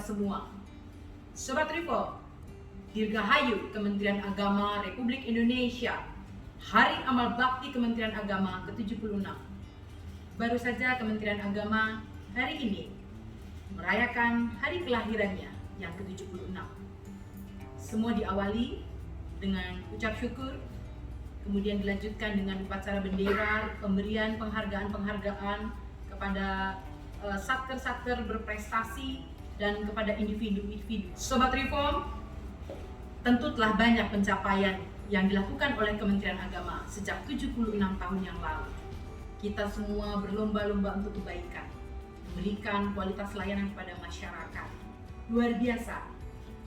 semua. Sobat Reform, Dirgahayu Kementerian Agama Republik Indonesia, Hari Amal Bakti Kementerian Agama ke-76. Baru saja Kementerian Agama hari ini merayakan hari kelahirannya yang ke-76. Semua diawali dengan ucap syukur, kemudian dilanjutkan dengan upacara bendera, pemberian penghargaan-penghargaan kepada satker-satker berprestasi dan kepada individu-individu. Sobat Reform, tentu telah banyak pencapaian yang dilakukan oleh Kementerian Agama sejak 76 tahun yang lalu. Kita semua berlomba-lomba untuk kebaikan, memberikan kualitas layanan kepada masyarakat. Luar biasa,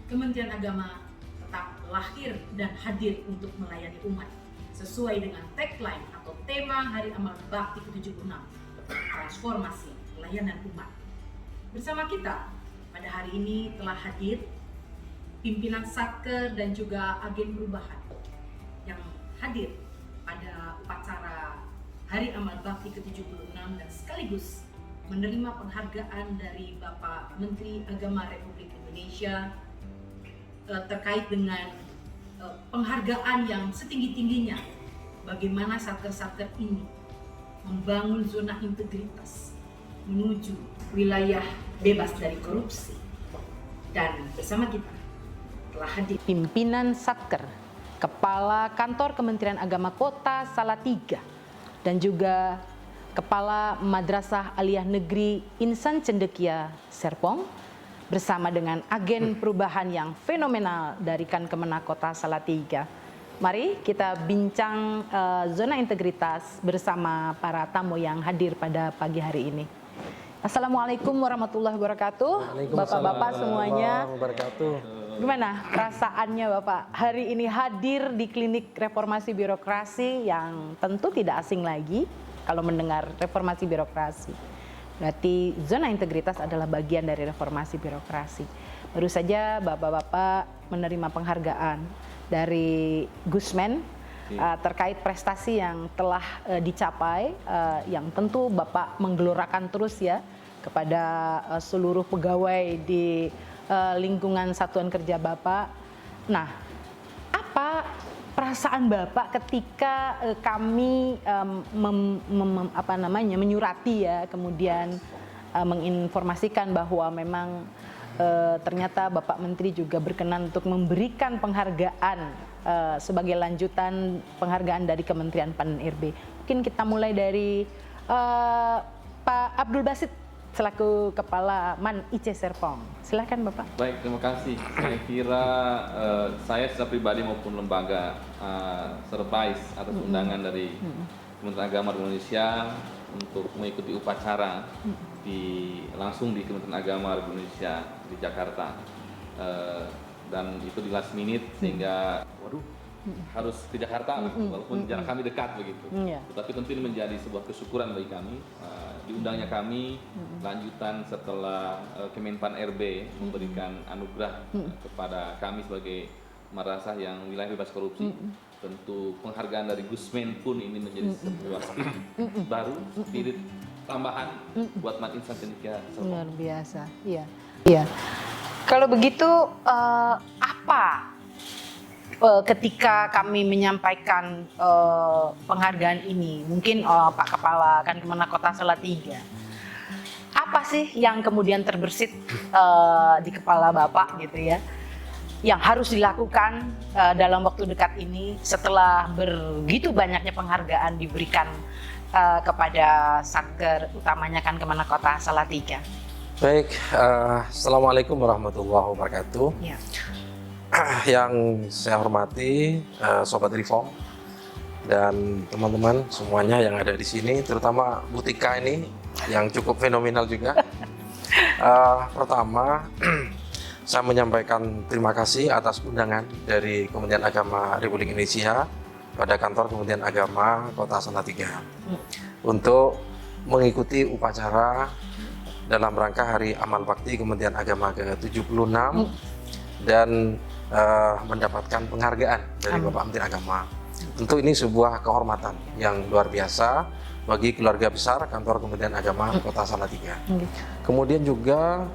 Kementerian Agama tetap lahir dan hadir untuk melayani umat sesuai dengan tagline atau tema Hari Amal Bakti ke-76, transformasi layanan umat. Bersama kita pada hari ini telah hadir pimpinan satker dan juga agen perubahan yang hadir pada upacara Hari Amal Bakti ke-76 dan sekaligus menerima penghargaan dari Bapak Menteri Agama Republik Indonesia terkait dengan penghargaan yang setinggi-tingginya bagaimana satker-satker ini membangun zona integritas menuju wilayah bebas dari korupsi. Dan bersama kita telah hadir pimpinan satker, Kepala Kantor Kementerian Agama Kota Salatiga, dan juga Kepala Madrasah Aliyah Negeri Insan Cendekia Serpong, bersama dengan agen perubahan yang fenomenal dari Kemenak Kota Salatiga. Mari kita bincang zona integritas bersama para tamu yang hadir pada pagi hari ini. Assalamualaikum warahmatullahi wabarakatuh. Bapak-bapak semuanya. Gimana perasaannya Bapak hari ini hadir di Klinik Reformasi Birokrasi yang tentu tidak asing lagi kalau mendengar reformasi birokrasi. Berarti zona integritas adalah bagian dari reformasi birokrasi. Baru saja Bapak-bapak menerima penghargaan dari Gusmen terkait prestasi yang telah dicapai, yang tentu Bapak menggelorakan terus ya kepada seluruh pegawai di lingkungan satuan kerja Bapak. Nah, apa perasaan Bapak ketika kami menyurati ya, kemudian menginformasikan bahwa memang ternyata Bapak Menteri juga berkenan untuk memberikan penghargaan sebagai lanjutan penghargaan dari Kementerian PAN-RB. Mungkin kita mulai dari Pak Abdul Basit selaku Kepala MAN IC Serpong. Silakan Bapak. Baik, terima kasih. Saya kira saya secara pribadi maupun lembaga surprise atas undangan dari Kementerian Agama Indonesia untuk mengikuti upacara langsung di Kementerian Agama Republik Indonesia di Jakarta. Dan itu di last minute sehingga harus ke Jakarta walaupun jarak kami dekat begitu. Tetapi tentu ini menjadi sebuah kesyukuran bagi kami. Diundangnya kami lanjutan setelah Kemenpan RB memberikan anugerah kepada kami sebagai madrasah yang wilayah bebas korupsi. Tentu penghargaan dari Gusmen pun ini menjadi sebuah spirit baru, spirit tambahan buat MAN Insan Cendekia Serpong. Luar biasa, iya. Iya. Kalau begitu apa ketika kami menyampaikan penghargaan ini, mungkin Pak Kepala Kemenak Kota Salatiga, apa sih yang kemudian terbersit di kepala Bapak gitu ya, yang harus dilakukan dalam waktu dekat ini setelah begitu banyaknya penghargaan diberikan kepada satker utamanya Kemenak Kota Salatiga? Baik, Assalamualaikum warahmatullahi wabarakatuh. Ya. Yang saya hormati Sobat Reform dan teman-teman semuanya yang ada di sini, terutama Bu Tika ini yang cukup fenomenal juga. Pertama, saya menyampaikan terima kasih atas undangan dari Kementerian Agama Republik Indonesia pada kantor Kementerian Agama Kota Salatiga untuk mengikuti upacara dalam rangka Hari Amal Bakti Kementerian Agama ke-76 dan mendapatkan penghargaan dari Bapak Menteri Agama. Tentu ini sebuah kehormatan yang luar biasa bagi keluarga besar kantor Kementerian Agama Kota Salatiga. Kemudian juga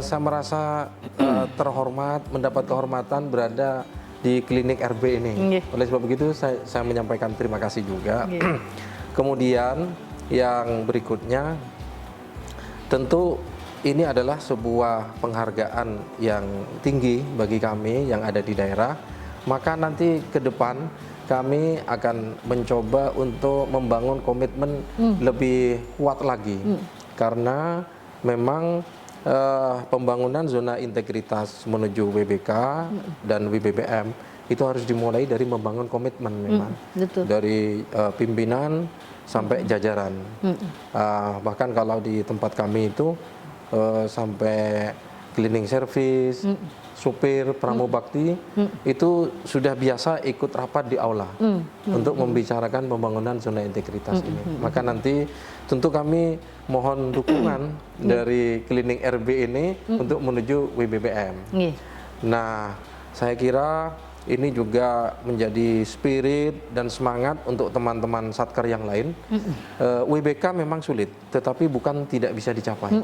saya merasa terhormat, mendapat kehormatan berada di klinik RB ini. Oleh sebab begitu saya menyampaikan terima kasih juga. Kemudian yang berikutnya, tentu ini adalah sebuah penghargaan yang tinggi bagi kami yang ada di daerah. Maka nanti ke depan kami akan mencoba untuk membangun komitmen lebih kuat lagi. Karena memang pembangunan zona integritas menuju WBK dan WBBM itu harus dimulai dari membangun komitmen memang. Dari pimpinan sampai jajaran. Bahkan kalau di tempat kami itu sampai cleaning service, supir, pramubakti itu sudah biasa ikut rapat di aula untuk membicarakan pembangunan zona integritas ini. Maka nanti tentu kami mohon dukungan dari cleaning RB ini untuk menuju WBBM. Nah, saya kira ini juga menjadi spirit dan semangat untuk teman-teman Satker yang lain. WBK memang sulit, tetapi bukan tidak bisa dicapai.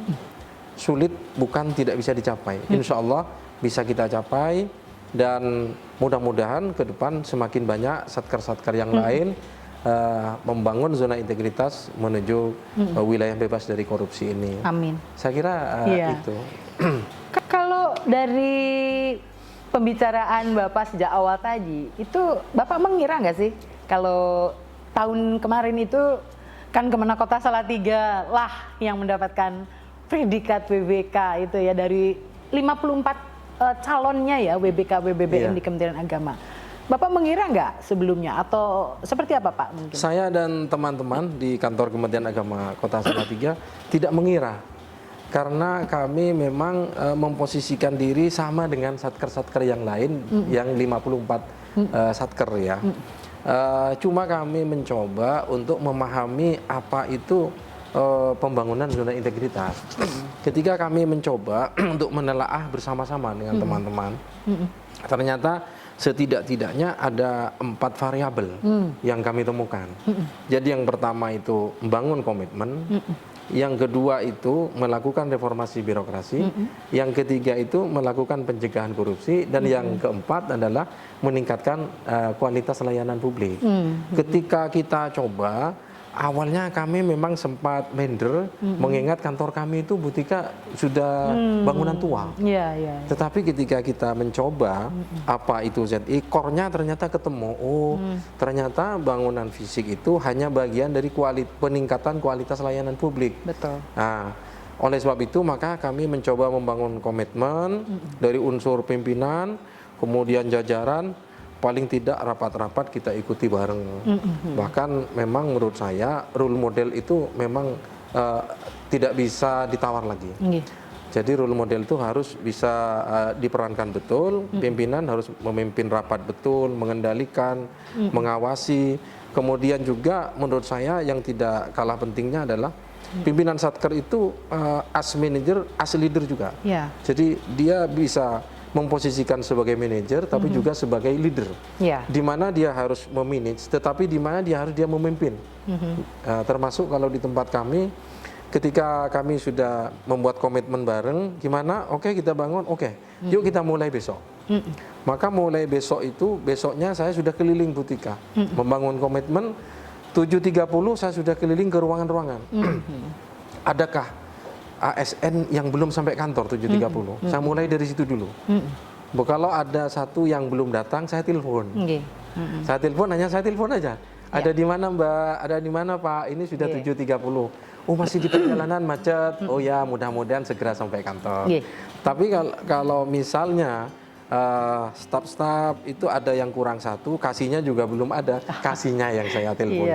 Sulit bukan tidak bisa dicapai. Insya Allah bisa kita capai, dan mudah-mudahan ke depan semakin banyak Satker-Satker yang lain membangun zona integritas menuju wilayah bebas dari korupsi ini. Amin. Saya kira itu. Kalau dari pembicaraan Bapak sejak awal tadi, itu Bapak mengira nggak sih kalau tahun kemarin itu kan Kemenak Kota Salatiga lah yang mendapatkan predikat WBK itu ya, dari 54 calonnya ya WBK WBBM di Kementerian Agama. Bapak mengira nggak sebelumnya atau seperti apa Pak mungkin? Saya dan teman-teman di kantor Kementerian Agama Kota Salatiga tidak mengira, karena kami memang memposisikan diri sama dengan satker-satker yang lain yang 54 satker ya. Cuma kami mencoba untuk memahami apa itu pembangunan zona integritas. Ketika kami mencoba untuk menelaah bersama-sama dengan teman-teman, ternyata setidak-tidaknya ada 4 variabel yang kami temukan. Jadi yang pertama itu membangun komitmen, yang kedua itu melakukan reformasi birokrasi, yang ketiga itu melakukan pencegahan korupsi, dan yang keempat adalah meningkatkan kualitas layanan publik. Ketika kita coba, awalnya kami memang sempat minder, mengingat kantor kami itu Butika sudah bangunan tua. Tetapi ketika kita mencoba apa itu ZI, core-nya ternyata ketemu. Oh, ternyata bangunan fisik itu hanya bagian dari peningkatan kualitas layanan publik. Betul. Nah, oleh sebab itu maka kami mencoba membangun komitmen dari unsur pimpinan, kemudian jajaran. Paling tidak rapat-rapat kita ikuti bareng. Bahkan memang menurut saya role model itu memang tidak bisa ditawar lagi. Jadi role model itu harus bisa diperankan betul, pimpinan harus memimpin rapat betul, mengendalikan, mengawasi. Kemudian juga menurut saya yang tidak kalah pentingnya adalah pimpinan Satker itu as manager, as leader juga. Jadi dia bisa memposisikan sebagai manajer tapi juga sebagai leader, di mana dia harus memanage, tetapi di mana dia harus memimpin. Termasuk kalau di tempat kami, ketika kami sudah membuat komitmen bareng, gimana? Oke, kita bangun, yuk kita mulai besok. Maka mulai besok itu, besoknya saya sudah keliling Butika, membangun komitmen. 7.30 saya sudah keliling ke ruangan-ruangan. Adakah ASN yang belum sampai kantor 7.30, saya mulai dari situ dulu. Kalau ada satu yang belum datang, saya telepon. Saya telepon aja. Ada di mana Mbak? Ada di mana Pak? Ini sudah 7.30. Oh, masih di perjalanan macet. Oh ya, mudah-mudahan segera sampai kantor. Tapi kalau misalnya staf-staf itu ada yang kurang satu, kasihnya juga belum ada, kasihnya yang saya telepon.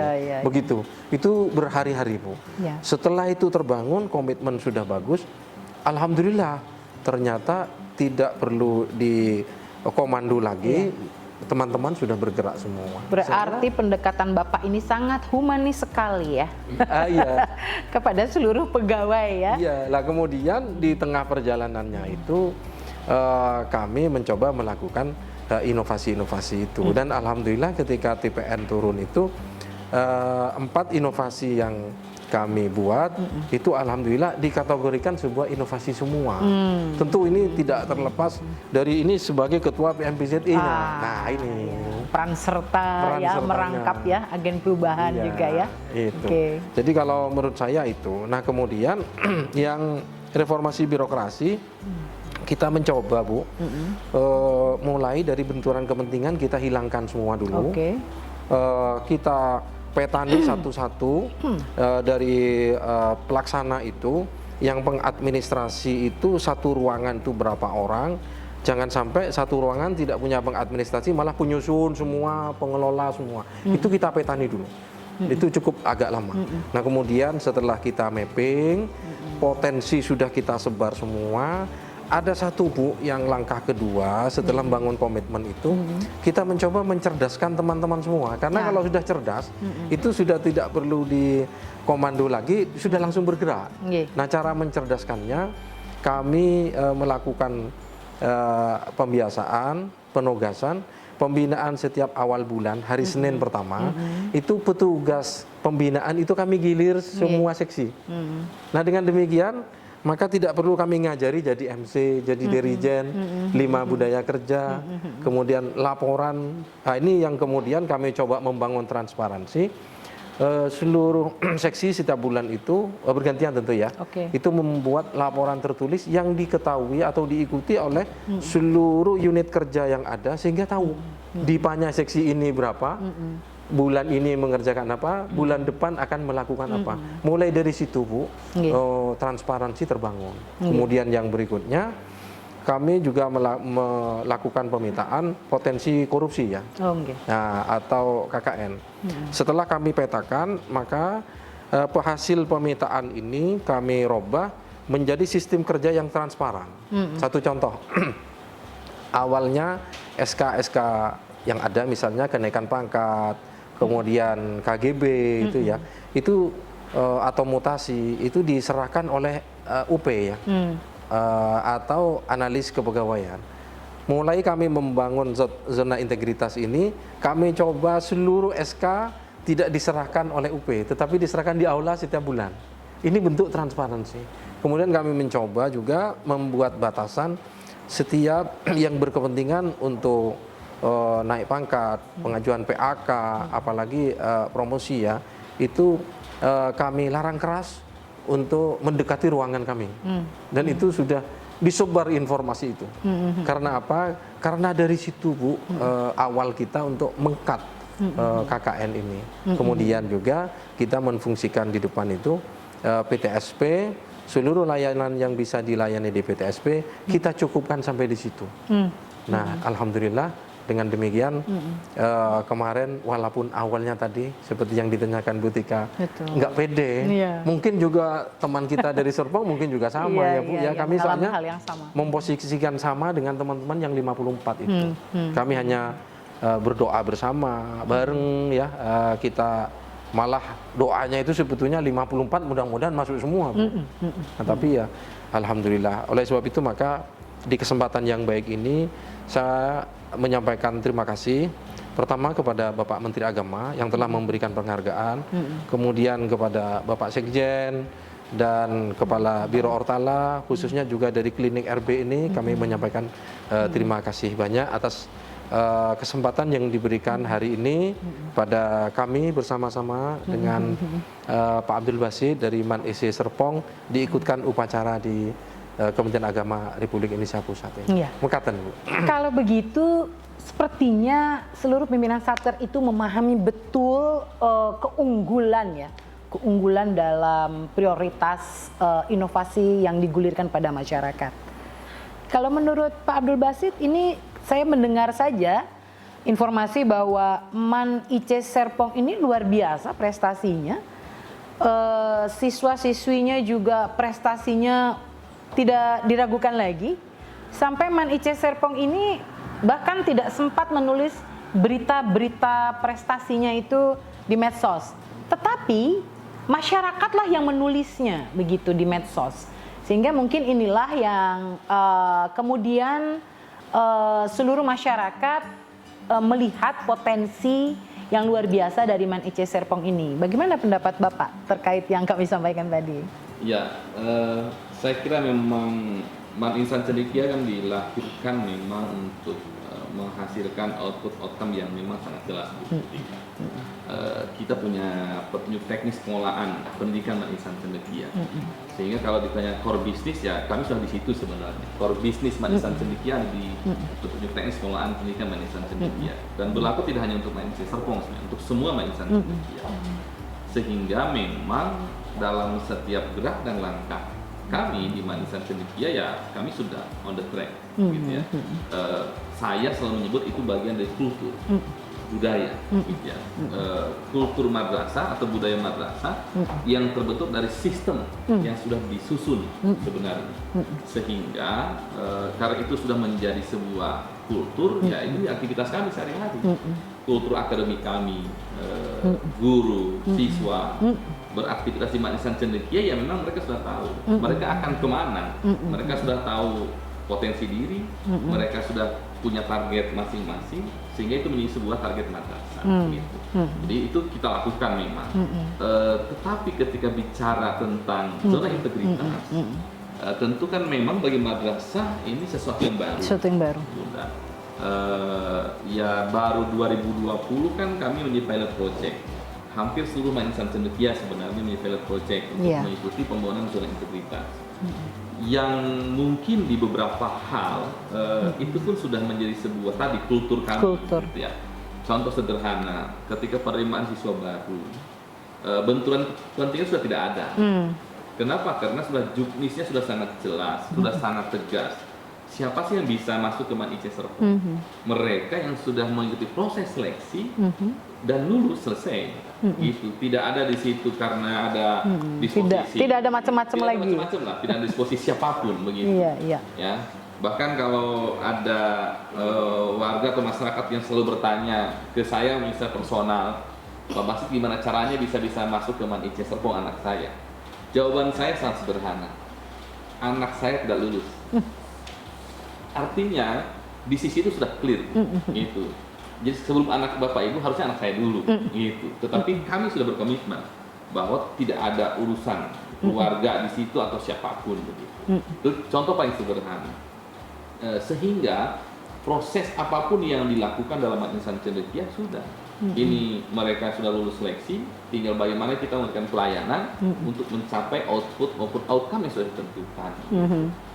Begitu. Itu berhari-hari Bu. Setelah itu terbangun, komitmen sudah bagus, alhamdulillah ternyata tidak perlu dikomando lagi, teman-teman sudah bergerak semua. Berarti pendekatan Bapak ini sangat humanis sekali ya. Kepada seluruh pegawai ya. Iya, lah kemudian di tengah perjalanannya itu kami mencoba melakukan inovasi-inovasi itu, dan alhamdulillah ketika TPN turun itu 4 inovasi yang kami buat itu alhamdulillah dikategorikan sebuah inovasi semua. Tentu ini tidak terlepas dari ini sebagai ketua PMPZI-nya. Nah, ini peran serta ya sertanya. merangkap ya agen perubahan Iya, juga ya. Itu. Oke. Jadi kalau menurut saya itu. Nah, kemudian yang reformasi birokrasi kita mencoba, Bu, mulai dari benturan kepentingan kita hilangkan semua dulu. Oke. Kita petani satu-satu dari pelaksana itu, yang pengadministrasi itu satu ruangan itu berapa orang. Jangan sampai satu ruangan tidak punya pengadministrasi, malah penyusun semua, pengelola semua. Itu kita petani dulu. Itu cukup agak lama. Nah, kemudian setelah kita mapping, potensi sudah kita sebar semua. Ada satu, Bu, yang langkah kedua setelah membangun komitmen itu, kita mencoba mencerdaskan teman-teman semua. Karena kalau sudah cerdas, itu sudah tidak perlu dikomando lagi, sudah langsung bergerak. Nah, cara mencerdaskannya, kami melakukan pembiasaan, penugasan, pembinaan setiap awal bulan, hari Senin pertama, itu petugas pembinaan itu kami gilir semua seksi. Nah, dengan demikian, maka tidak perlu kami ngajari jadi MC, jadi dirijen, 5 budaya kerja, kemudian laporan. Nah, ini yang kemudian kami coba membangun transparansi. Seluruh seksi setiap bulan itu bergantian tentu ya. Itu membuat laporan tertulis yang diketahui atau diikuti oleh seluruh unit kerja yang ada, sehingga tahu dipanya seksi ini berapa, bulan ini mengerjakan apa, bulan depan akan melakukan apa. Mulai dari situ, Bu, transparansi terbangun. Kemudian yang berikutnya, kami juga melakukan pemetaan potensi korupsi ya, nah, atau KKN. Setelah kami petakan, maka hasil pemetaan ini kami robah menjadi sistem kerja yang transparan. Satu contoh, awalnya SK-SK yang ada misalnya kenaikan pangkat, kemudian KGB itu ya, itu atau mutasi itu diserahkan oleh UP ya, atau analis kepegawaian. Mulai kami membangun zona integritas ini, kami coba seluruh SK tidak diserahkan oleh UP, tetapi diserahkan di aula setiap bulan. Ini bentuk transparansi. Kemudian kami mencoba juga membuat batasan setiap yang berkepentingan untuk naik pangkat, pengajuan PAK, apalagi promosi ya, itu kami larang keras untuk mendekati ruangan kami. Dan itu sudah disebar informasi itu. Karena apa? Karena dari situ, Bu, awal kita untuk meng-cut KKN ini. Kemudian juga kita menfungsikan di depan itu PTSP, seluruh layanan yang bisa dilayani di PTSP, kita cukupkan sampai di situ. Nah, alhamdulillah dengan demikian kemarin walaupun awalnya tadi seperti yang ditanyakan Bu Tika, nggak pede, mungkin juga teman kita dari Serpong mungkin juga sama ya Bu, ya kami soalnya memposisikan sama dengan teman-teman yang 54 itu. Kami hanya berdoa bersama bareng ya, kita malah doanya itu sebetulnya 54 mudah-mudahan masuk semua Bu. Nah, tapi ya alhamdulillah, oleh sebab itu maka di kesempatan yang baik ini saya menyampaikan terima kasih pertama kepada Bapak Menteri Agama yang telah memberikan penghargaan, kemudian kepada Bapak Sekjen dan Kepala Biro Ortala, khususnya juga dari klinik RB ini kami menyampaikan terima kasih banyak atas kesempatan yang diberikan hari ini pada kami bersama-sama dengan Pak Abdul Basit dari Man EC Serpong diikutkan upacara di Kementerian Agama Republik Indonesia Pusat ini. Mekaten, Bu. Kalau begitu, sepertinya seluruh pimpinan Satker itu memahami betul keunggulan dalam prioritas inovasi yang digulirkan pada masyarakat. Kalau menurut Pak Abdul Basit, ini saya mendengar saja informasi bahwa Man IC Serpong ini luar biasa prestasinya. Siswa-siswinya juga prestasinya tidak diragukan lagi. Sampai Man IC Serpong ini bahkan tidak sempat menulis berita-berita prestasinya itu di medsos. Tetapi masyarakatlah yang menulisnya begitu di medsos. Sehingga mungkin inilah yang kemudian seluruh masyarakat melihat potensi yang luar biasa dari Man IC Serpong ini. Bagaimana pendapat Bapak terkait yang kami sampaikan tadi? Ya, saya kira memang Man Insan Cendekia kan dilahirkan memang untuk menghasilkan outcome yang memang sangat jelas. Kita punya petunjuk teknis pengolahan pendidikan Man Insan Cendekia. Sehingga kalau ditanya core bisnis, ya kami sudah di situ sebenarnya. Core bisnis Man Insan Cendekia di petunjuk teknis pengolahan pendidikan Man Insan Cendekia. Dan berlaku tidak hanya untuk Man IC Serpong, untuk semua Man Insan Cendekia. Sehingga memang dalam setiap gerak dan langkah kami di Man Insan Cendekia, ya kami sudah on the track, gitu ya. Saya selalu menyebut itu bagian dari kultur budaya, gitu ya. Kultur madrasah atau budaya madrasah yang terbentuk dari sistem yang sudah disusun sebenarnya, sehingga karena itu sudah menjadi sebuah kultur, ya ini aktivitas kami sehari-hari. Kultur akademik kami, guru, siswa beraktivitas di Man Insan Cendekia, ya memang mereka sudah tahu mereka akan kemana, mereka sudah tahu potensi diri, mereka sudah punya target masing-masing, sehingga itu menjadi sebuah target madrasah. Gitu. Jadi itu kita lakukan memang. Tetapi ketika bicara tentang zona integritas, tentu kan memang bagi madrasah ini sesuatu yang baru. Sesuatu yang baru. Ya baru 2020 kan kami menjadi pilot project. Hampir seluruh Man Insan Cendekia sebenarnya menjadi pilot project untuk mengikuti pembangunan zona integritas. Yang mungkin di beberapa hal itu pun sudah menjadi sebuah tadi kultur kami. Gitu ya. Contoh sederhana, ketika penerimaan siswa baru, benturan kepentingan sudah tidak ada. Kenapa? Karena sudah juknisnya sudah sangat jelas, sudah sangat tegas. Siapa sih yang bisa masuk ke Man IC Serpong? Mereka yang sudah mengikuti proses seleksi dan lulus selesai. Gitu. Tidak ada di situ karena ada disposisi. Tidak ada macam-macam lagi. Macam-macam lah, tidak ada disposisi siapapun begitu. Iya. Ya. Bahkan kalau ada warga atau masyarakat yang selalu bertanya ke saya misalnya personal, Pak Basit gimana caranya bisa masuk ke Man IC Serpong anak saya? Jawaban saya sangat sederhana. Anak saya tidak lulus. Artinya di sisi itu sudah clear, gitu. Jadi sebelum anak bapak ibu harusnya anak saya dulu, gitu. Tetapi kami sudah berkomitmen bahwa tidak ada urusan keluarga di situ atau siapapun, begitu. Itu contoh paling sederhana. Sehingga proses apapun yang dilakukan dalam Man Insan Cendekia sudah. Ini mereka sudah lulus seleksi, tinggal bagaimana kita memberikan pelayanan untuk mencapai output maupun outcome yang sudah ditentukan.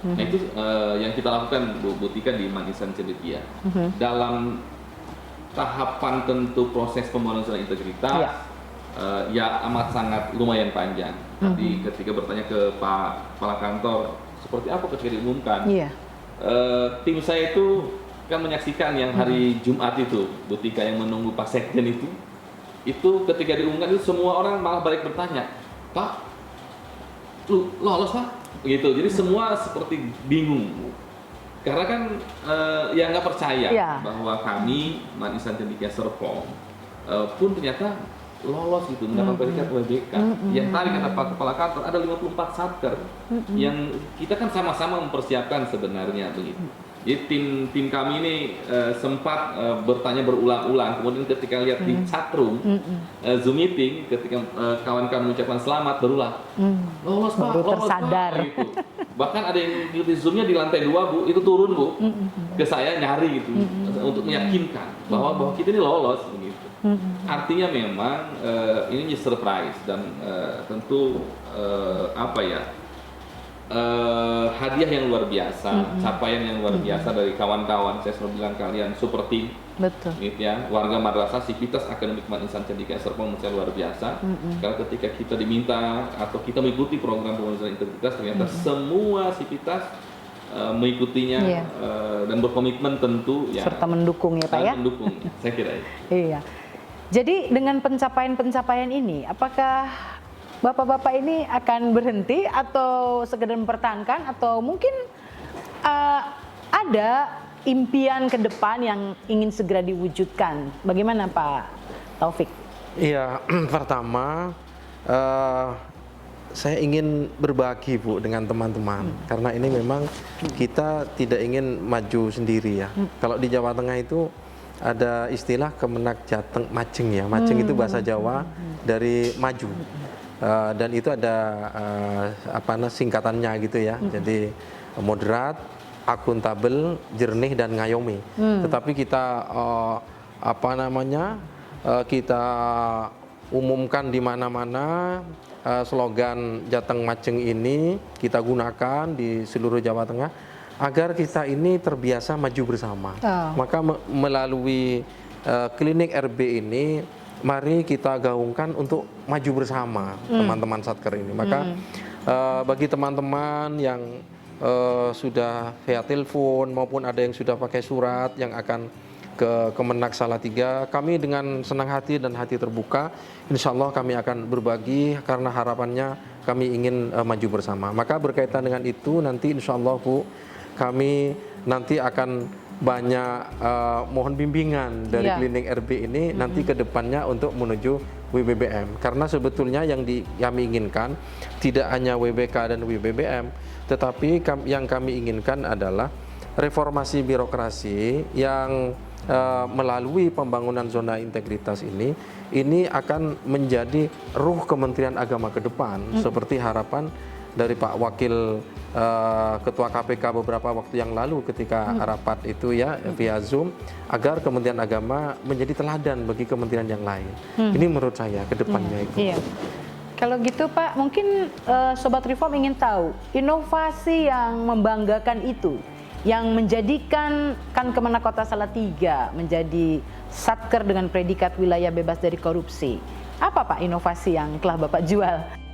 Nah itu yang kita lakukan Bu Tika di Man Insan Cendekia. Dalam tahapan tentu proses pembangunan zona integritas, ya amat sangat lumayan panjang. Tadi ketika bertanya ke Pak Kepala Kantor, seperti apa ketika diumumkan? Tim saya itu kan menyaksikan yang hari Jumat itu, Bu Tika yang menunggu Pak Sekjen itu ketika diumumkan itu semua orang malah balik bertanya, Pak, lu lolos Pak? Gitu. Jadi semua seperti bingung. Karena kan ya nggak percaya bahwa kami Man Insan Cendekia Serpong pun ternyata lolos gitu mendapat predikat UBK. Yang tadi kata Pak Kepala Kantor ada 54 satker yang kita kan sama-sama mempersiapkan sebenarnya begitu. Jadi tim kami ini sempat bertanya berulang-ulang. Kemudian ketika lihat di chatroom Zoom meeting, ketika kawan-kawan mengucapkan selamat berulang, lolos Pak, lolos tersadar. Pak, gitu. Bahkan ada yang di Zoomnya di lantai 2 Bu, itu turun Bu, ke saya nyari gitu untuk meyakinkan bahwa kita ini lolos begitu. Artinya memang ini surprise dan tentu apa ya? Hadiah yang luar biasa, capaian yang luar biasa dari kawan-kawan. Saya selalu bilang kalian super team, gitu ya. Warga madrasah Sivitas Akademik Man Insan Cendekia Serpong menurut saya luar biasa. Karena ketika kita diminta atau kita mengikuti program pembangunan integritas, ternyata semua Sivitas mengikutinya dan berkomitmen tentu ya. Serta mendukung ya Pak ya. Mendukung, saya kira itu. Iya. Jadi dengan pencapaian-pencapaian ini, apakah Bapak-bapak ini akan berhenti atau sekedar mempertahankan atau mungkin ada impian ke depan yang ingin segera diwujudkan? Bagaimana Pak Taufik? Iya, pertama saya ingin berbagi Bu dengan teman-teman karena ini memang kita tidak ingin maju sendiri ya. Kalau di Jawa Tengah itu ada istilah Kemenak Jateng Majeng ya. Majeng itu bahasa Jawa dari maju. Dan itu ada singkatannya gitu ya. Jadi moderat, akuntabel, jernih dan ngayomi. Tetapi kita kita umumkan di mana-mana slogan Jateng Majeng ini kita gunakan di seluruh Jawa Tengah agar kita ini terbiasa maju bersama. Maka melalui klinik RB ini mari kita gaungkan untuk maju bersama teman-teman Satker ini. Maka bagi teman-teman yang sudah via telepon maupun ada yang sudah pakai surat yang akan ke Kemenak Salatiga, kami dengan senang hati dan hati terbuka, insya Allah kami akan berbagi karena harapannya kami ingin maju bersama. Maka berkaitan dengan itu nanti insya Allah Bu, kami nanti akan banyak mohon bimbingan dari klinik RB ini nanti ke depannya untuk menuju WBBM. Karena sebetulnya yang kami inginkan tidak hanya WBK dan WBBM, tetapi yang kami inginkan adalah reformasi birokrasi yang melalui pembangunan zona integritas ini akan menjadi ruh Kementerian Agama ke depan, seperti harapan dari Pak Wakil Ketua KPK beberapa waktu yang lalu ketika rapat itu ya via Zoom, agar Kementerian Agama menjadi teladan bagi kementerian yang lain. Ini menurut saya ke depannya itu. Iya. Kalau gitu Pak, mungkin Sobat Reform ingin tahu inovasi yang membanggakan itu, yang menjadikan Kemenak Kota Salatiga menjadi Satker dengan predikat wilayah bebas dari korupsi. Apa Pak inovasi yang telah Bapak jual?